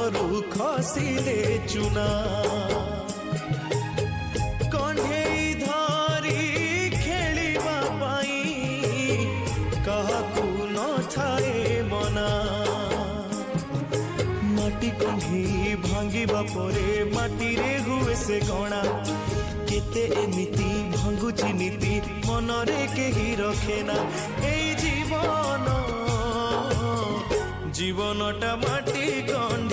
ଉପରୁ ଖସିଲେ ଚୁନା କଣ୍ଢେଇ ଧରି ଖେଳିବା ପାଇଁ କାହାକୁ ନଥାଏ ମନା ମାଟି କଣ୍ଢେଇ ଭାଙ୍ଗିବା ପରେ ମାଟିରେ ହୁଏ ସେ ଗଣା କେତେ ଏମିତି ଭାଙ୍ଗୁଛି ନୀତି ମନରେ କେହି ରଖେ ନା ଏଇ ଜୀବନଟା ମାଟି କଣ୍ଢେଇ